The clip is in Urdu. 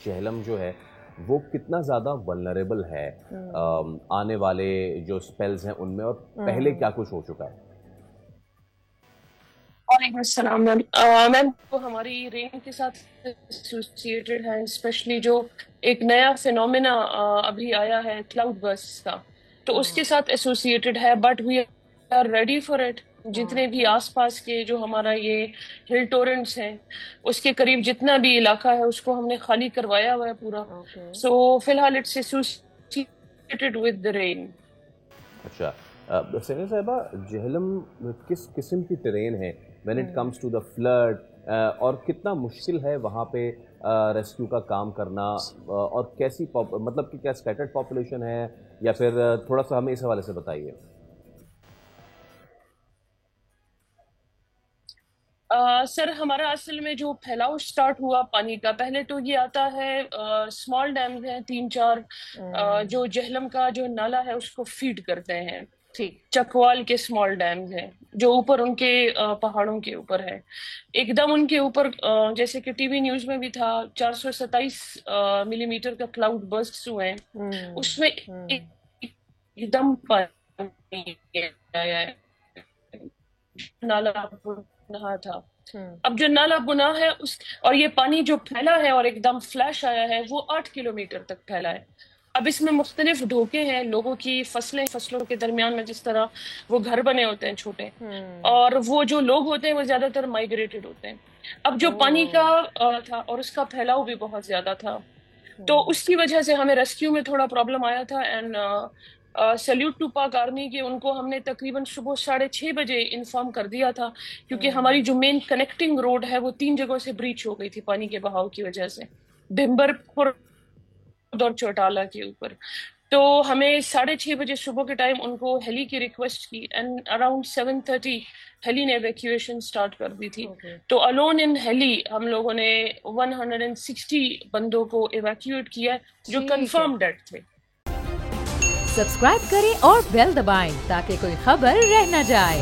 جہلم جو ہے وہ کتنا زیادہ ولنریبل ہے آنے والے جو سپیلز ہیں ان میں، اور پہلے کیا کچھ ہو چکا ہے؟ وعلیکم السلام میم. میم وہ ہماری رین کے ساتھ ایسوسیٹڈ ہے، اسپیشلی جو ایک نیا فینومینا ابھی آیا ہے کلاؤڈ برسٹ کا، تو اس کے ساتھ ایسوسیٹڈ ہے، but we are ready for it. جتنے بھی آس پاس کے جو ہمارا یہ ہل ٹورنٹس ہیں اس کے قریب جتنا بھی علاقہ ہے اس کو ہم نے خالی کروایا ہوا ہے پورا. سو فی الحال it's associated with the rain. اچھا سینہ صاحبہ، جہلم کس قسم کی ٹرین ہے when it comes to the flood, اور کتنا مشکل ہے وہاں پہ ریسکیو کا کام کرنا، اور کیسی مطلب کہ کیا سکیٹرڈ پاپولیشن ہے، یا پھر تھوڑا سا ہمیں اس حوالے سے بتائیے. سر ہمارا اصل میں جو پھیلاؤ سٹارٹ ہوا پانی کا، پہلے تو یہ آتا ہے اسمال ڈیمز ہیں 3-4 جو جہلم کا جو نالا ہے اس کو فیڈ کرتے ہیں. چکوال کے اسمال ڈیمز ہیں جو اوپر ان کے پہاڑوں کے اوپر ہے. ایک دم ان کے اوپر جیسے کہ ٹی وی نیوز میں بھی تھا 427 ملی میٹر کا کلاؤڈ برسٹ ہوئے ہیں، اس میں ایک دم پانی آیا ہے، نالا بنا تھا. اب جو نالا بنا ہے اور یہ پانی جو پھیلا ہے اور ایک دم فلیش آیا ہے وہ 8 کلومیٹر تک پھیلا ہے. اب اس میں مختلف ڈھوکے ہیں لوگوں کی فصلوں کے درمیان میں، جس طرح وہ گھر بنے ہوتے ہیں چھوٹے، اور وہ جو لوگ ہوتے ہیں وہ زیادہ تر مائگریٹڈ ہوتے ہیں. اب جو پانی کا تھا اور اس کا پھیلاؤ بھی بہت زیادہ تھا، تو اس کی وجہ سے ہمیں ریسکیو میں تھوڑا پرابلم آیا تھا. اینڈ سیلیوٹ ٹو پاک آرمی کے، ان کو ہم نے تقریباً صبح 6:30 بجے انفارم کر دیا تھا، کیونکہ ہماری جو مین کنیکٹنگ روڈ ہے وہ 3 جگہوں سے بریچ ہو گئی تھی پانی کے بہاؤ کی وجہ سے، بھمبر پور اور چوٹالہ کے اوپر. تو ہمیں 6:30 بجے صبح کے ٹائم ان کو ہیلی کی ریکویسٹ کی، اینڈ اراؤنڈ 7:30 ہیلی نے ایویکیویشن سٹارٹ کر دی تھی. تو الون ان ہیلی ہم لوگوں نے 160 بندوں کو ایویکیویٹ کیا جو کنفرم ڈیڈ تھے. سبسکرائب کریں اور بیل دبائیں تاکہ کوئی خبر رہ نہ جائے.